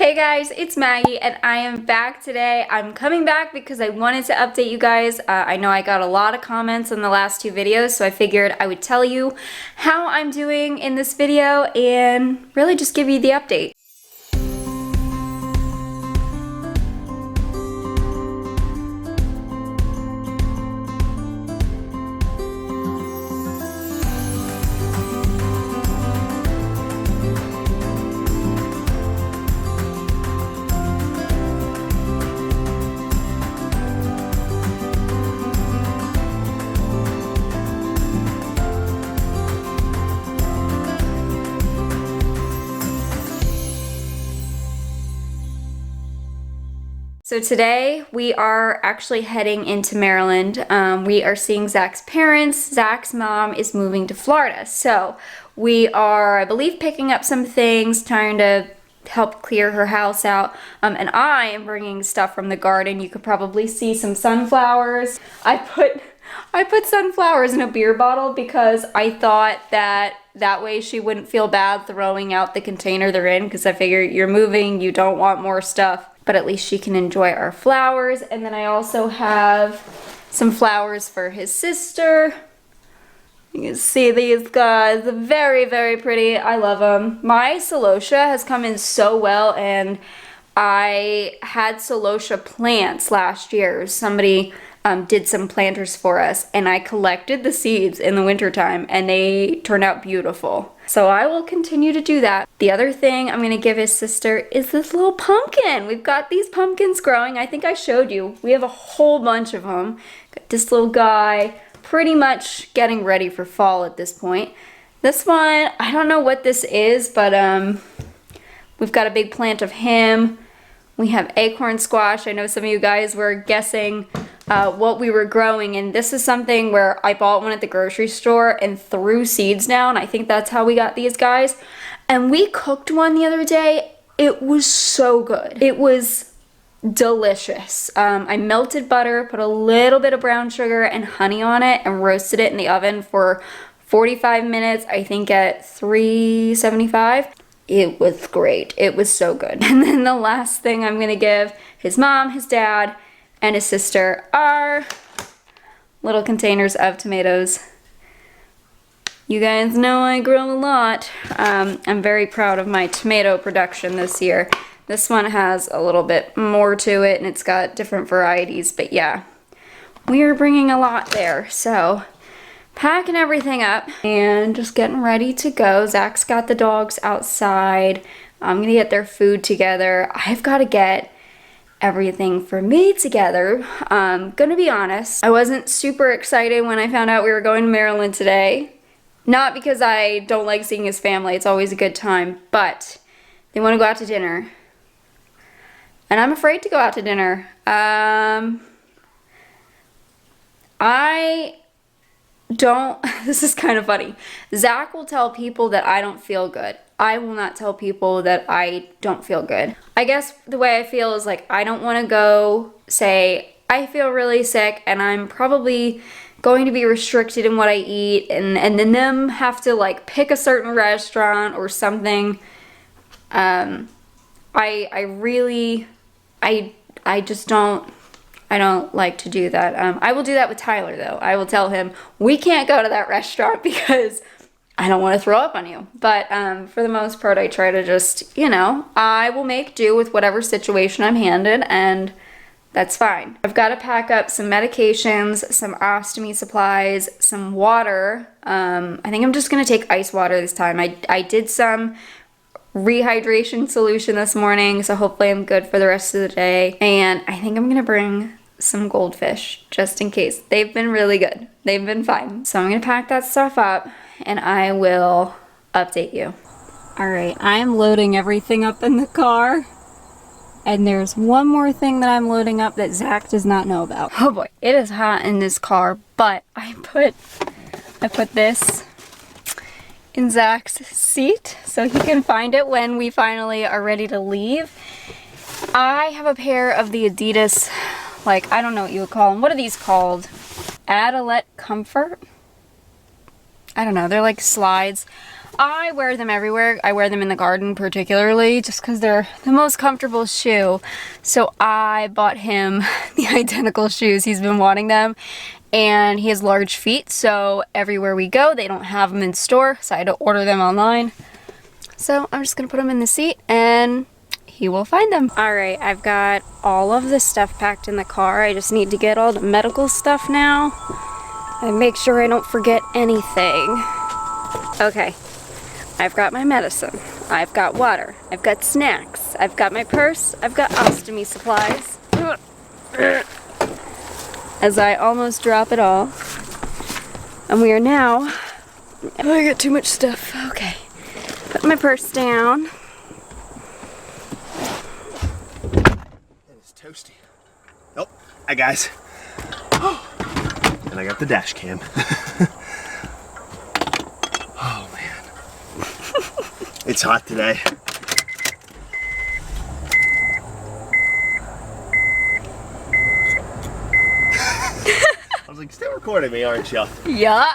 Hey guys, it's Maggie and I am back today. I'm coming back because I wanted to update you guys. I know I got a lot of comments in the last two videos, so I figured I would tell you how I'm doing in this video and really just give you the update. So today we are actually heading into Maryland. We are seeing Zach's parents. Zach's mom is moving to Florida. So we are, I believe, picking up some things, trying to help clear her house out. And I am bringing stuff from the garden. You could probably see some sunflowers. I put sunflowers in a beer bottle because I thought that way she wouldn't feel bad throwing out the container they're in, because I figure you're moving, you don't want more stuff. But at least she can enjoy our flowers. And then I also have some flowers for his sister. You can see these guys, very, very pretty. I love them. My celosia has come in so well, and I had celosia plants last year. Somebody did some planters for us, and I collected the seeds in the wintertime, and they turned out beautiful. So I will continue to do that. The other thing I'm gonna give his sister is this little pumpkin. We've got these pumpkins growing. I think I showed you. We have a whole bunch of them. Got this little guy, pretty much getting ready for fall at this point. This one, I don't know what this is, but we've got a big plant of him. We have acorn squash. I know some of you guys were guessing what we were growing, and this is something where I bought one at the grocery store and threw seeds down. I think that's how we got these guys. And we cooked one the other day. It was so good. It was delicious. I melted butter, put a little bit of brown sugar and honey on it, and roasted it in the oven for 45 minutes, I think at 375. It was great. It was so good. And then the last thing I'm gonna give his mom, his dad, and his sister are little containers of tomatoes. You guys know I grow a lot. I'm very proud of my tomato production this year. This one has a little bit more to it, and it's got different varieties, but yeah, we are bringing a lot there. So packing everything up and just getting ready to go. Zach's got the dogs outside. I'm gonna get their food together. I've got to get everything for me together. Gonna be honest, I wasn't super excited when I found out we were going to Maryland today. Not because I don't like seeing his family, it's always a good time, but they want to go out to dinner. And I'm afraid to go out to dinner. I don't, this is kind of funny. Zach will tell people that I don't feel good. I will not tell people that I don't feel good. I guess the way I feel is like, I don't want to go say, I feel really sick and I'm probably going to be restricted in what I eat, and then them have to like pick a certain restaurant or something. I don't like to do that. I will do that with Tyler though. I will tell him, we can't go to that restaurant because I don't want to throw up on you. But for the most part, I try to just, you know, I will make do with whatever situation I'm handed, and that's fine. I've got to pack up some medications, some ostomy supplies, some water. I think I'm just going to take ice water this time. I did some rehydration solution this morning, so hopefully I'm good for the rest of the day. And I think I'm gonna bring some goldfish just in case. They've been really good. They've been fine. So I'm gonna pack that stuff up and I will update you. All right, I am loading everything up in the car. And there's one more thing that I'm loading up that Zach does not know about. Oh boy, it is hot in this car, but I put this in Zach's seat so he can find it when we finally are ready to leave. I have a pair of the Adidas, like, I don't know what you would call them. What are these called? Adalette Comfort? I don't know, they're like slides. I wear them everywhere. I wear them in the garden particularly just because they're the most comfortable shoe. So I bought him the identical shoes. He's been wanting them. And he has large feet, so everywhere we go, they don't have them in store, so I had to order them online. So I'm just gonna put them in the seat and he will find them. All right, I've got all of the stuff packed in the car. I just need to get all the medical stuff now and make sure I don't forget anything. Okay, I've got my medicine. I've got water. I've got snacks. I've got my purse. I've got ostomy supplies. As I almost drop it all. And we are now, oh, I got too much stuff. Okay, put my purse down. It's toasty. Oh, hi guys. And I got the dash cam. Oh man. It's hot today. I was like, still recording me, aren't you? Yeah.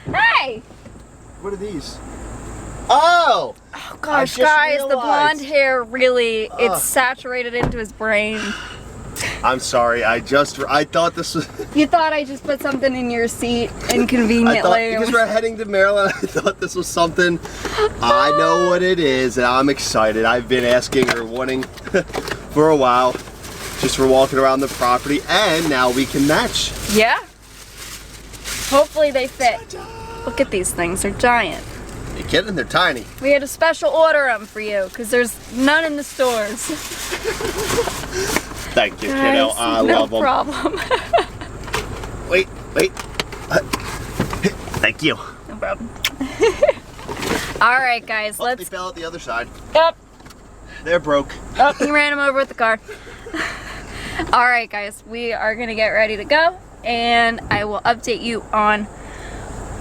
Hey! What are these? Oh! Oh gosh, guys, the blonde hair really, it's saturated into his brain. I'm sorry, I thought this was... You thought I just put something in your seat inconveniently. Because we're heading to Maryland, I thought this was something. I know what it is, and I'm excited. I've been asking or wanting for a while, just for walking around the property, and now we can match. Yeah. Hopefully they fit. Look at these things, they're giant. Are you kidding? They're tiny. We had to special order them for you, because there's none in the stores. Thank you, kiddo. I love them. No problem. Wait. Thank you. No problem. All right, guys, let's... They fell out the other side. Yep. They're broke. Oh, he ran him over with the car. All right, guys, we are going to get ready to go, and I will update you on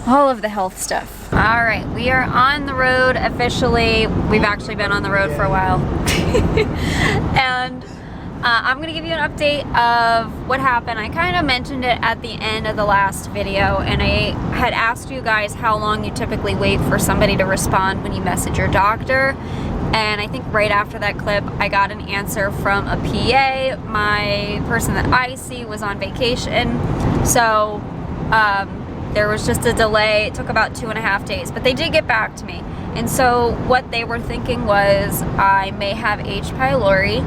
all of the health stuff. All right, we are on the road officially. We've actually been on the road for a while. And I'm going to give you an update of what happened. I kind of mentioned it at the end of the last video, and I had asked you guys how long you typically wait for somebody to respond when you message your doctor. And I think right after that clip, I got an answer from a PA. My person that I see was on vacation. So there was just a delay. It took about 2.5 days, but they did get back to me. And so what they were thinking was I may have H. pylori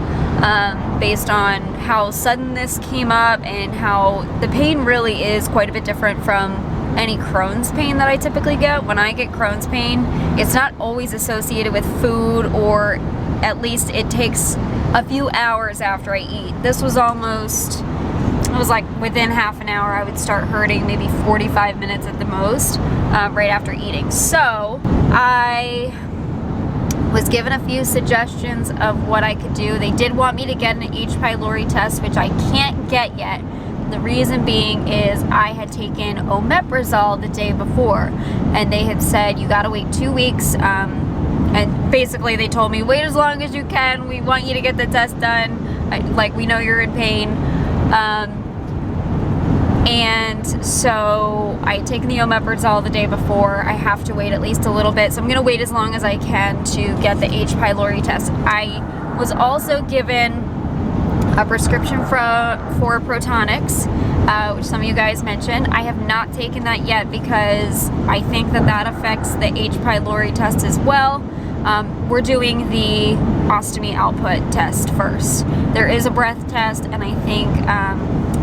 based on how sudden this came up and how the pain really is quite a bit different from any Crohn's pain that I typically get. When I get Crohn's pain, it's not always associated with food, or at least it takes a few hours after I eat. This was almost, it was like within half an hour I would start hurting, maybe 45 minutes at the most, right after eating. So I was given a few suggestions of what I could do. They did want me to get an H. pylori test, which I can't get yet. The reason being is I had taken omeprazole the day before, and they had said you gotta wait 2 weeks, and basically they told me wait as long as you can, we want you to get the test done, like we know you're in pain. And so I had taken the omeprazole the day before. I have to wait at least a little bit, so I'm gonna wait as long as I can to get the H. pylori test. I was also given a prescription for Protonix, which some of you guys mentioned. I have not taken that yet because I think that affects the H. pylori test as well. We're doing the ostomy output test first. There is a breath test, and I think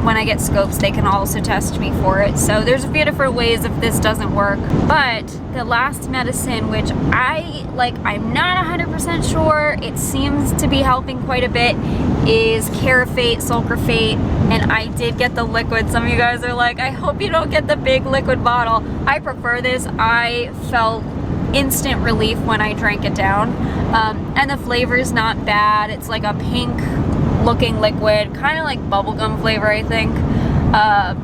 when I get scopes, they can also test me for it. So there's a few different ways if this doesn't work. But the last medicine, which I'm not 100% sure, it seems to be helping quite a bit, is Carafate, Sulcrafate, and I did get the liquid. Some of you guys are like, I hope you don't get the big liquid bottle. I prefer this. I felt instant relief when I drank it down, and the flavor is not bad. It's like a pink looking liquid, kind of like bubblegum flavor, I think,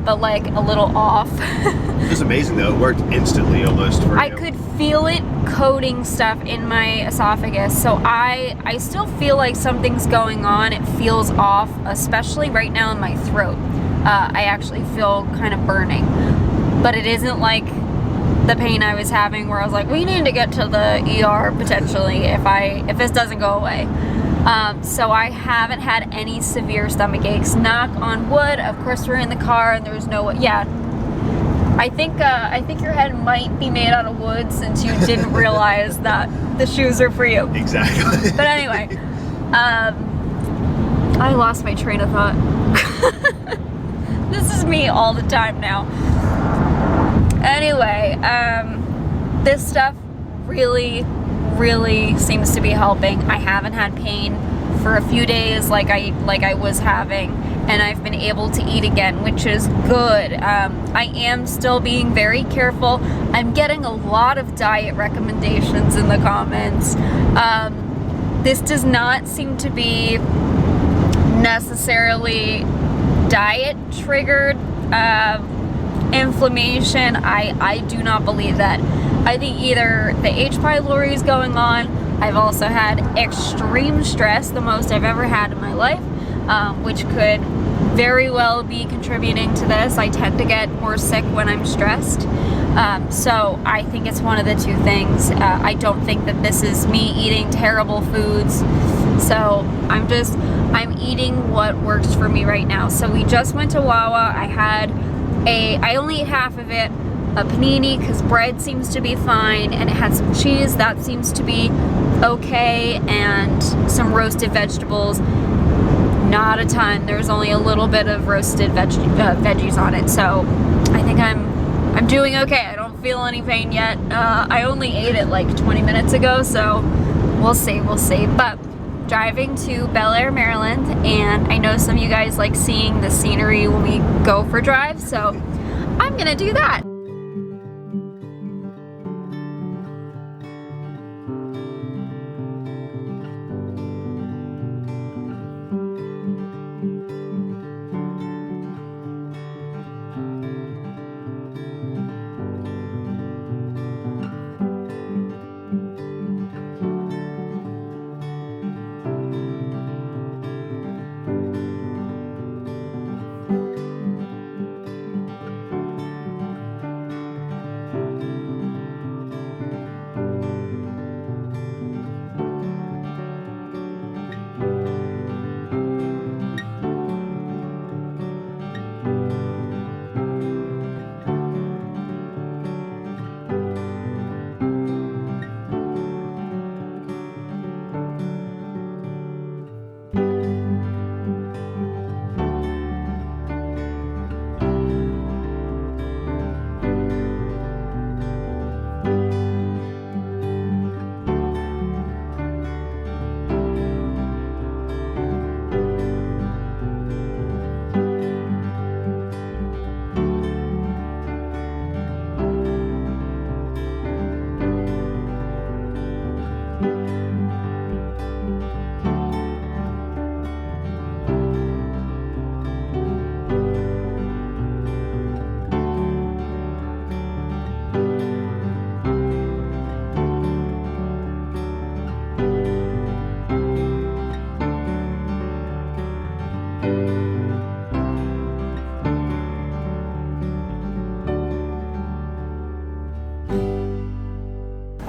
but like a little off. It's amazing though, it worked instantly almost for you. I could feel it coating stuff in my esophagus, so I still feel like something's going on. It feels off, especially right now in my throat. I actually feel kind of burning, but it isn't like the pain I was having, where I was like, we need to get to the ER potentially if this doesn't go away. So I haven't had any severe stomach aches. Knock on wood. Of course, we're in the car and there's no, yeah. I think your head might be made out of wood since you didn't realize that the shoes are for you. Exactly. But anyway, I lost my train of thought. This is me all the time now. Anyway, this stuff really seems to be helping. I haven't had pain for a few days like I was having, and I've been able to eat again, which is good. I am still being very careful. I'm getting a lot of diet recommendations in the comments. This does not seem to be necessarily diet triggered inflammation. I do not believe that. I think either the H. pylori is going on. I've also had extreme stress, the most I've ever had in my life, which could very well be contributing to this. I tend to get more sick when I'm stressed. So I think it's one of the two things. I don't think that this is me eating terrible foods. So I'm eating what works for me right now. So we just went to Wawa. I only ate half of it, a panini, because bread seems to be fine, and it had some cheese that seems to be okay, and some roasted vegetables. Not a ton. There's only a little bit of roasted veggies on it, so I think I'm doing okay. I don't feel any pain yet. I only ate it like 20 minutes ago, so we'll see. But driving to Bel Air, Maryland, and I know some of you guys like seeing the scenery when we go for drives, so I'm gonna do that.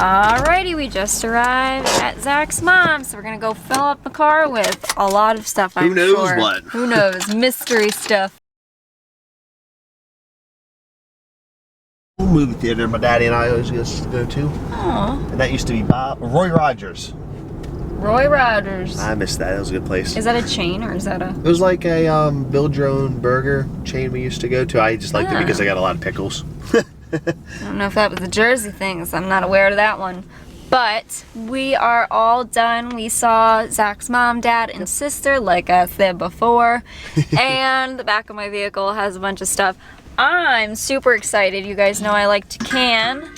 Alrighty, we just arrived at Zach's mom, so we're gonna go fill up the car with a lot of stuff, I'm sure. Who knows what? Who knows? Mystery stuff. Movie theater my daddy and I always used to go to. Oh. And that used to be Roy Rogers. Roy Rogers. I missed that. That was a good place. Is that a chain or is that a... It was like a build your own burger chain we used to go to. I just liked it because I got a lot of pickles. I don't know if that was a Jersey thing, so I'm not aware of that one. But we are all done. We saw Zach's mom, dad, and sister, like I said before. And the back of my vehicle has a bunch of stuff. I'm super excited. You guys know I like to can.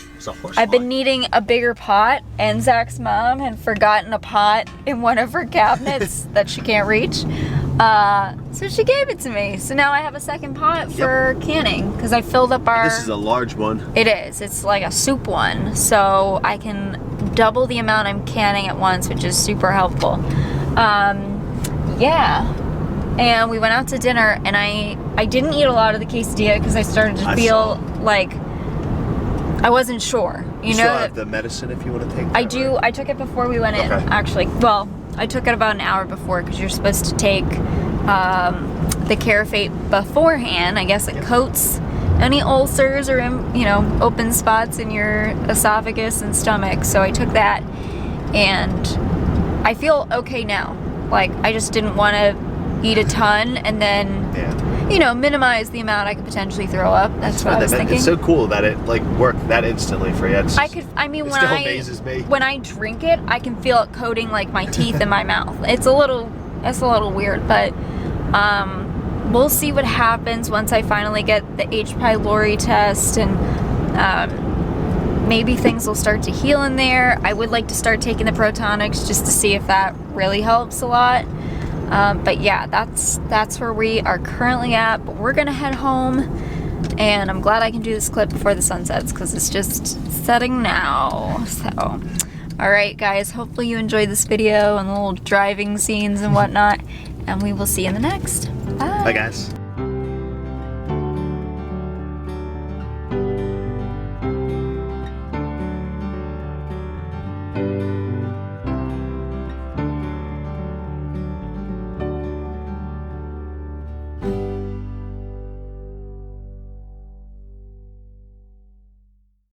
I've been needing a bigger pot, and Zach's mom had forgotten a pot in one of her cabinets that she can't reach. So she gave it to me. So now I have a second pot for canning, because I filled up our... This is a large one. It is. It's like a soup one. So I can double the amount I'm canning at once, which is super helpful. Yeah. And we went out to dinner, and I didn't eat a lot of the quesadilla because I started to feel like I wasn't sure. You still know, have the medicine if you want to take that, I do. right? I took it before we went in, Okay. actually. Well, I took it about an hour before because you're supposed to take the Carafate beforehand. I guess it coats any ulcers or, you know, open spots in your esophagus and stomach. So I took that, and I feel okay now. Like, I just didn't want to eat a ton and then, you know, minimize the amount I could potentially throw up. That's what I was thinking. It's so cool that it like worked that instantly for you. I mean, it still amazes me. When I drink it, I can feel it coating like my teeth in my mouth. It's a little weird, but we'll see what happens once I finally get the H. pylori test, and maybe things will start to heal in there. I would like to start taking the Protonics just to see if that really helps a lot. But yeah, that's where we are currently at. But we're gonna head home, and I'm glad I can do this clip before the sun sets because it's just setting now. So, all right, guys. Hopefully you enjoyed this video and the little driving scenes and whatnot. And we will see you in the next. Bye. Bye, guys.